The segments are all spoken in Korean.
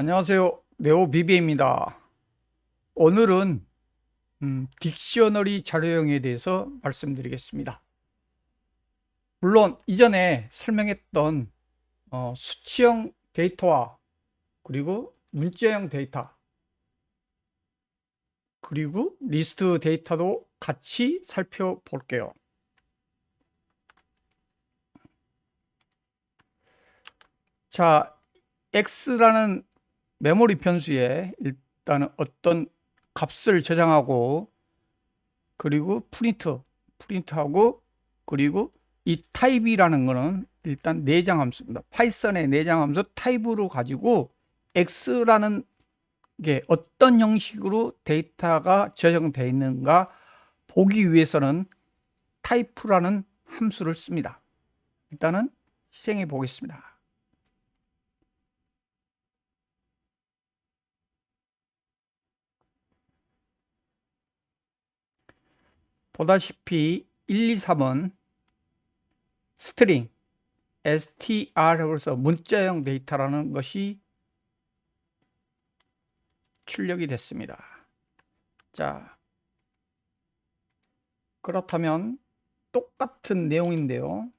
안녕하세요. 네오비비입니다. 오늘은 딕셔너리 자료형에 대해서 말씀드리겠습니다. 물론 이전에 설명했던 수치형 데이터와 그리고 문자형 데이터 그리고 리스트 데이터도 같이 살펴볼게요. 자, X라는 메모리 변수에 일단은 어떤 값을 저장하고 그리고 프린트하고 그리고 이 타입이라는 거는 일단 내장 함수입니다. 파이썬의 내장 함수 타입으로 가지고 x라는 게 어떤 형식으로 데이터가 저장되어 있는가 보기 위해서는 타입라는 함수를 씁니다. 일단은 실행해 보겠습니다. 보다시피 1, 2, 3은 스트링 str에서 문자형 데이터라는 것이 출력이 됐습니다. 자, 그렇다면 똑같은 내용인데요.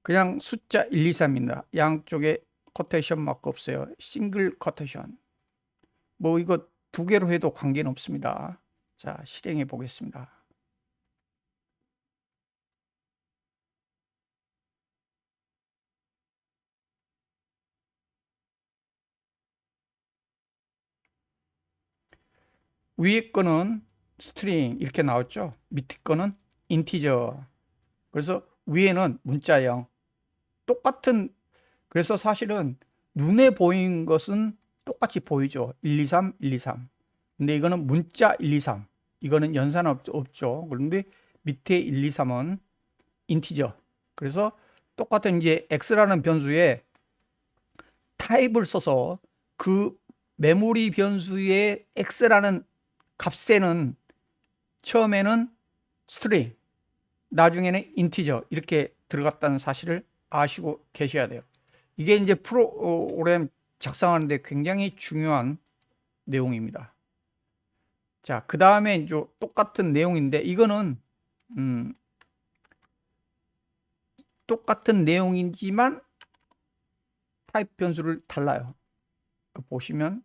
그냥 숫자 1, 2, 3입니다. 양쪽에 코테이션 마크 없어요. 싱글 코테이션. 뭐 이거 두 개로 해도 관계는 없습니다. 자, 실행해 보겠습니다. 위에 거는 스트링 이렇게 나왔죠. 밑에 거는 인티저. 그래서 위에는 문자형. 똑같은, 그래서 사실은 눈에 보이는 것은 똑같이 보이죠. 1, 2, 3, 1, 2, 3. 근데 이거는 문자 1, 2, 3. 이거는 연산 없죠. 그런데 밑에 1, 2, 3은 인티저. 그래서 똑같은 이제 x라는 변수에 타입을 써서 그 메모리 변수의 x라는 값에는 처음에는 스트링, 나중에는 인티저 이렇게 들어갔다는 사실을 아시고 계셔야 돼요. 이게 이제 프로그램 작성하는데 굉장히 중요한 내용입니다. 자, 그 다음에 이제 똑같은 내용인데 이거는 똑같은 내용이지만 타입 변수를 달라요. 보시면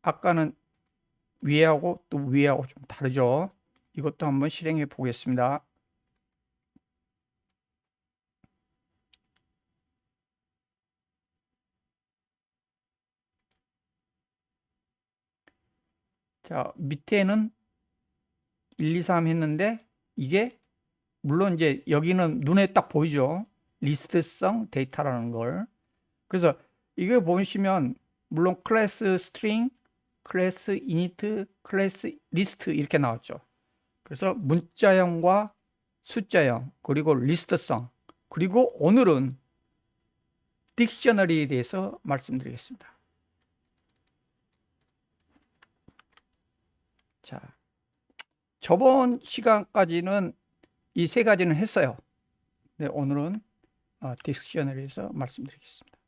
아까는 위에하고 또 위에하고 좀 다르죠. 이것도 한번 실행해 보겠습니다. 자, 밑에는 1, 2, 3 했는데 이게 물론 이제 여기는 눈에 딱 보이죠. 리스트성 데이터라는 걸. 그래서 이거 보시면 물론 클래스 스트링, 클래스 이니트, 클래스 리스트 이렇게 나왔죠. 그래서 문자형과 숫자형, 그리고 리스트성, 그리고 오늘은 딕셔너리에 대해서 말씀드리겠습니다. 자, 저번 시간까지는 이 세 가지는 했어요. 네, 오늘은 딕셔너리에서 말씀드리겠습니다.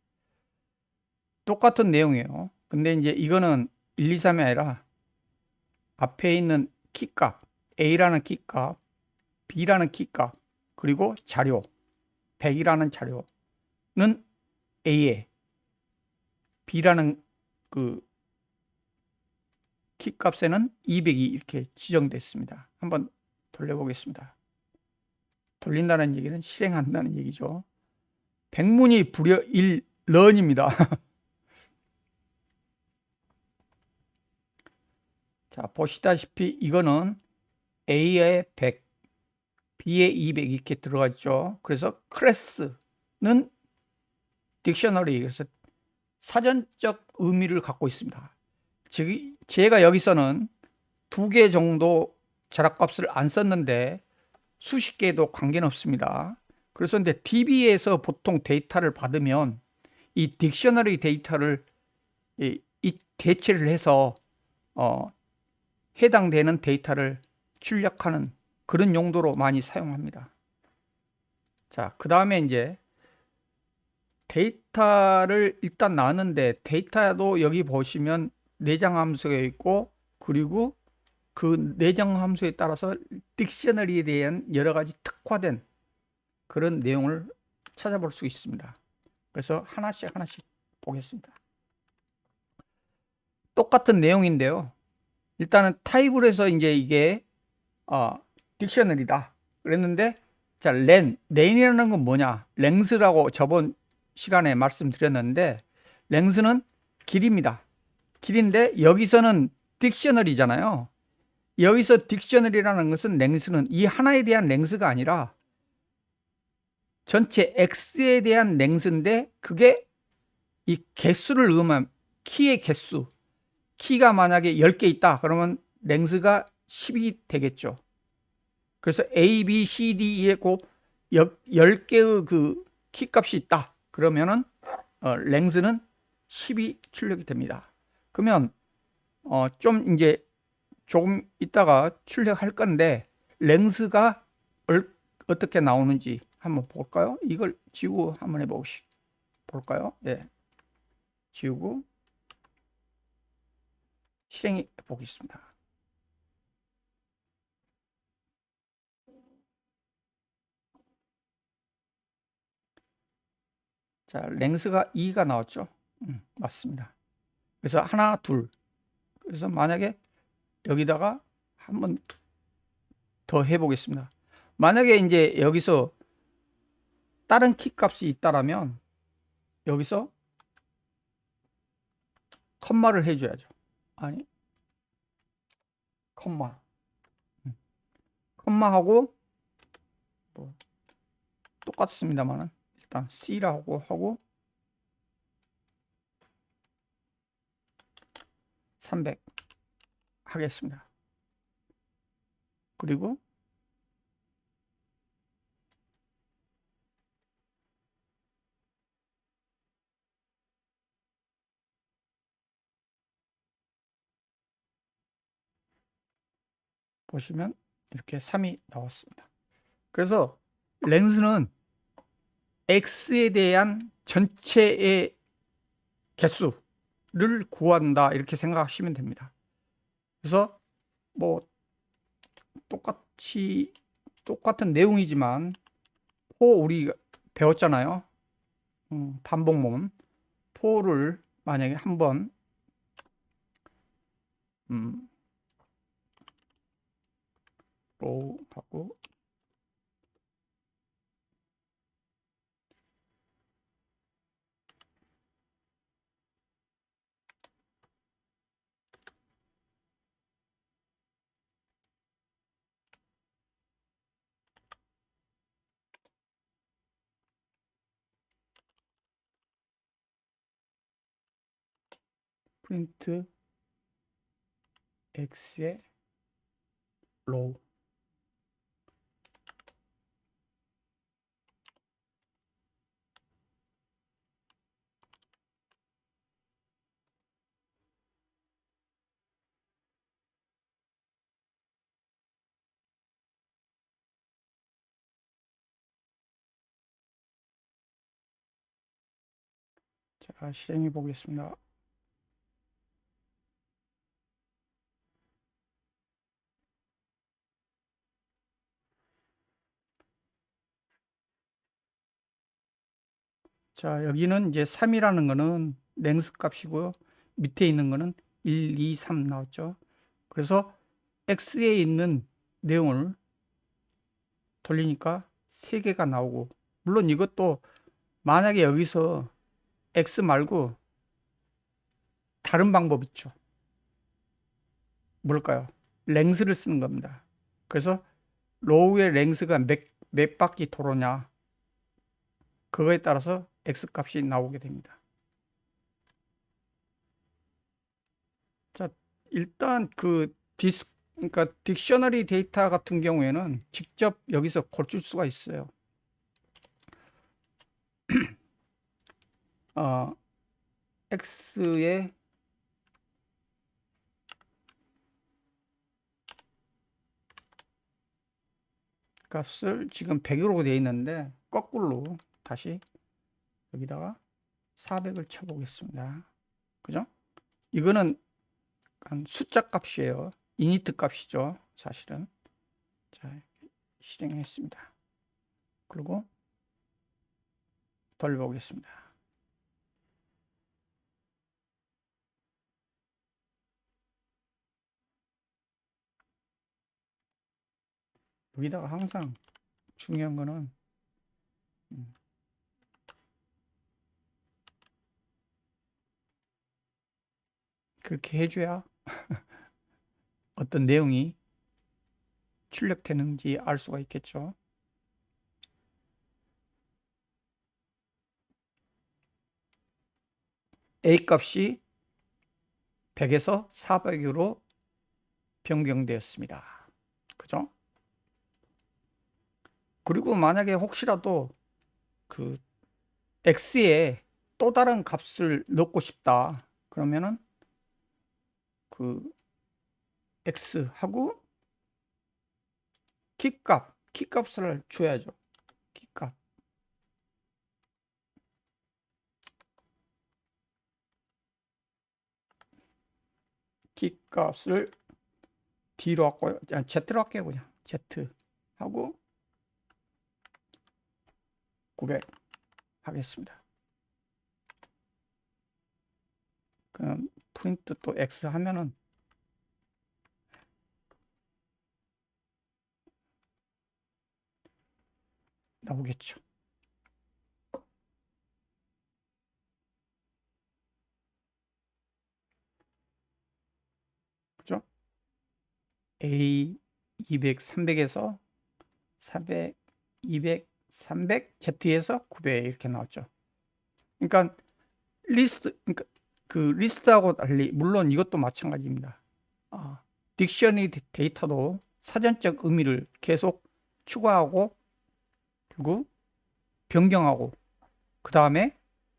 똑같은 내용이에요. 근데 이제 이거는 1, 2, 3이 아니라 앞에 있는 키값, A라는 키값, B라는 키값, 그리고 자료, 100이라는 자료는 A에 B라는 그 키값에는 200이 이렇게 지정됐습니다. 한번 돌려보겠습니다. 돌린다는 얘기는 실행한다는 얘기죠. 백문이 불여일런입니다. 자, 보시다시피 이거는 A에 100, B에 200 이렇게 들어가 있죠. 그래서 클래스는 딕셔너리, 그래서 사전적 의미를 갖고 있습니다. 즉, 제가 여기서는 두 개 정도 자락값을 안 썼는데 수십 개도 관계는 없습니다. 그래서 이제 DB에서 보통 데이터를 받으면 이 딕셔너리 데이터를 이 대체를 해서 해당되는 데이터를 출력하는 그런 용도로 많이 사용합니다. 자, 그 다음에 이제 데이터를 일단 나왔는데 데이터도 여기 보시면 내장 함수가 있고 그리고 그 내장 함수에 따라서 딕셔너리에 대한 여러 가지 특화된 그런 내용을 찾아볼 수 있습니다. 그래서 하나씩 보겠습니다. 똑같은 내용인데요. 일단은 타입을 해서 이제 이게 딕셔너리다 그랬는데 자, 렌이라는 건 뭐냐? 랭스라고 저번 시간에 말씀드렸는데 랭스는 길입니다. 길인데 여기서는 딕셔너리잖아요. 여기서 딕셔너리라는 것은 랭스는 이 하나에 대한 랭스가 아니라 전체 X에 대한 랭스인데 그게 이 개수를 넣으면 키의 개수 키가 만약에 10개 있다 그러면 랭스가 10이 되겠죠. 그래서 A, B, C, D, E에 그 10개의 그 키 값이 있다 그러면은 랭스는 10이 출력이 됩니다. 그러면 좀 이제 조금 있다가 출력할 건데 랭스가 어떻게 나오는지 한번 볼까요? 이걸 지우고 한번 볼까요? 예. 지우고 실행해 보겠습니다. 자, 랭스가 2가 나왔죠? 맞습니다. 그래서 하나, 둘. 그래서 만약에 여기다가 한번 더 해보겠습니다. 만약에 이제 여기서 다른 키 값이 있다라면 여기서 컴마를 해줘야죠. 아니, 컴마하고 뭐 똑같습니다만 일단 C라고 하고 300 하겠습니다. 그리고 보시면 이렇게 3이 나왔습니다. 그래서 랭스는 X에 대한 전체의 개수를 구한다 이렇게 생각하시면 됩니다. 그래서 뭐 똑같은 내용이지만 우리 배웠잖아요. 반복문 포를 만약에 한번 로우 하고 프린트 x의 로우 자, 실행해 보겠습니다. 자, 여기는 이제 3이라는 거는 랭스 값이고요. 밑에 있는 거는 1, 2, 3 나왔죠. 그래서 x에 있는 내용을 돌리니까 3개가 나오고 물론 이것도 만약에 여기서 x 말고 다른 방법 있죠. 뭘까요? 랭스를 쓰는 겁니다. 그래서 로우의 랭스가 몇 바퀴 도로냐 그거에 따라서 x 값이 나오게 됩니다. 자, 일단 그러니까 딕셔너리 데이터 같은 경우에는 직접 여기서 고칠 수가 있어요. x의 값을 지금 100으로 되어 있는데 거꾸로 다시 여기다가 400을 쳐보겠습니다. 그죠? 이거는 숫자 값이에요. 이니트 값이죠. 사실은. 자, 실행했습니다. 그리고 돌려보겠습니다. 여기다가 항상 중요한 거는 그렇게 해줘야 어떤 내용이 출력되는지 알 수가 있겠죠. A 값이 100에서 400으로 변경되었습니다. 그죠? 그리고 만약에 혹시라도 그 x에 또 다른 값을 넣고 싶다. 그러면은 그 x하고 키값을 줘야죠. 키값. 키값을 D로 할고요. Z로 할게요. 그냥 Z 하고 900 하겠습니다. 그럼 프린트 또 X 하면은 나오겠죠. 그죠? A 200, 300에서 400, 200, 300, Z에서 900 이렇게 나왔죠. 그러니까 그러니까 그 리스트하고 달리 물론 이것도 마찬가지입니다. 딕셔너리 데이터도 사전적 의미를 계속 추가하고 그리고 변경하고 그 다음에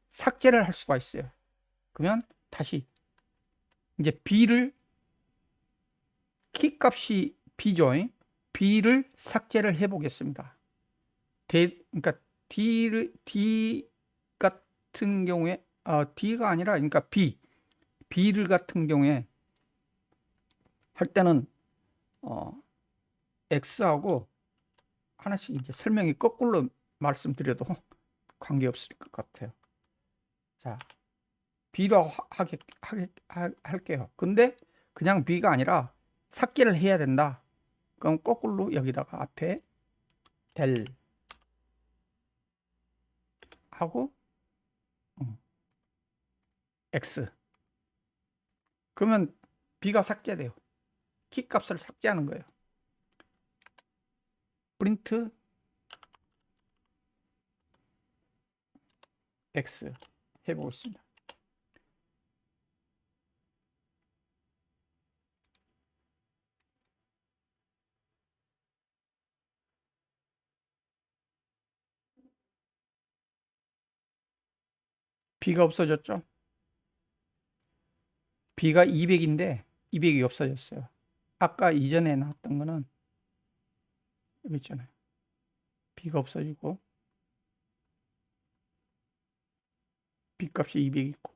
삭제를 할 수가 있어요. 그러면 다시 이제 키값이 B죠. B를 삭제를 해 보겠습니다. 그러니까 D 같은 경우에 D가 아니라 그러니까 B를 같은 경우에 할 때는 X하고 하나씩 이제 설명이 거꾸로 말씀드려도 관계없을 것 같아요. 자, B로 할게요. 근데 그냥 B가 아니라 삭제를 해야 된다. 그럼 거꾸로 여기다가 앞에 델 하고 X. 그러면 B가 삭제돼요. 키값을 삭제하는 거예요. 프린트 X 해보겠습니다. B가 없어졌죠? B가 200인데 200이 없어졌어요. 아까 이전에 나왔던 거는 여기 있잖아요. B가 없어지고 B 값이 200 있고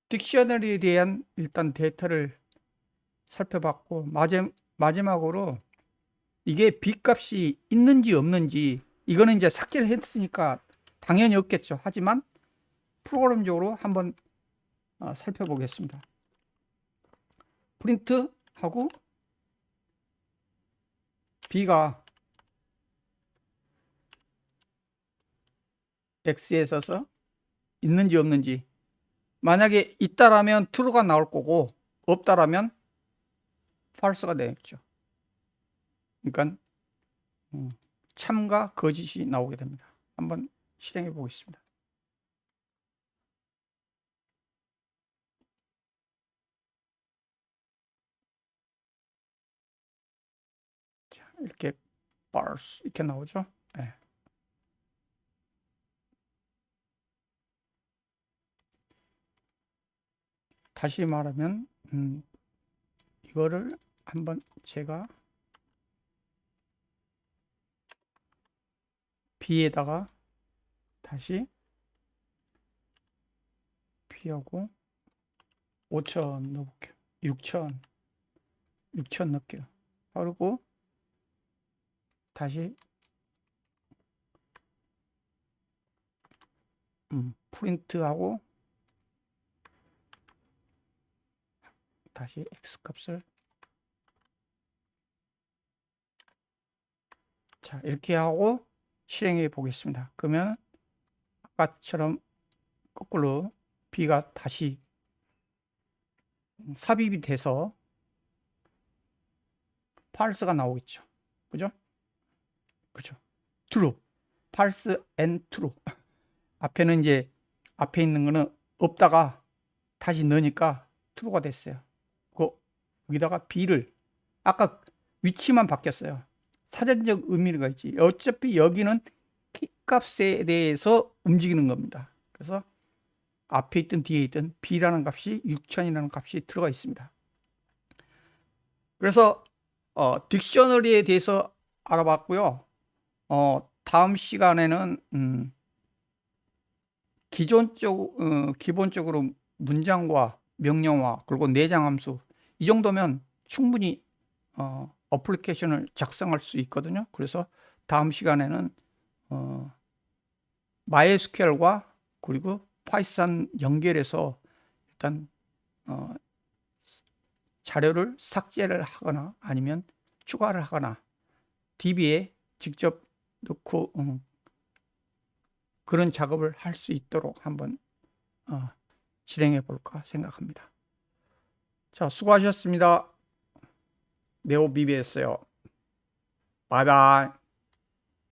딕셔너리에 대한 일단 데이터를 살펴봤고 마지막으로 이게 B 값이 있는지 없는지 이거는 이제 삭제를 했으니까 당연히 없겠죠. 하지만 프로그램적으로 한번 살펴보겠습니다. 프린트 하고 B가 X에 있어서 있는지 없는지 만약에 있다라면 true가 나올 거고 없다라면 false가 되겠죠. 그러니까 참과 거짓이 나오게 됩니다. 한번 실행해 보겠습니다. 자, 이렇게 false 이렇게 나오죠. 네. 다시 말하면 이거를 한번 제가 B에다가 다시 B하고 5천 넣어볼게요. 6천 넣을게요. 그리고 다시 프린트하고 다시 X 값을 자 이렇게 하고 실행해 보겠습니다. 그러면 아까처럼 거꾸로 B가 다시 삽입이 돼서 false가 나오겠죠. 그죠? 그죠? true. false and true. 앞에는 이제 앞에 있는 거는 없다가 다시 넣으니까 true가 됐어요. 여기다가 B를 아까 위치만 바뀌었어요. 사전적 의미가 있지. 어차피 여기는 키값에 대해서 움직이는 겁니다. 그래서 앞에 있든 뒤에 있든 B라는 값이 6천이라는 값이 들어가 있습니다. 그래서 딕셔너리에 대해서 알아봤고요. 다음 시간에는 기본적으로 문장과 명령어 그리고 내장 함수 이 정도면 충분히 어플리케이션을 작성할 수 있거든요. 그래서 다음 시간에는 MySQL과 그리고 파이썬 연결해서 일단 자료를 삭제를 하거나 아니면 추가를 하거나 DB에 직접 넣고 그런 작업을 할 수 있도록 한번 실행해 볼까 생각합니다. 자, 수고하셨습니다. 네오비비였어요. 바이바이.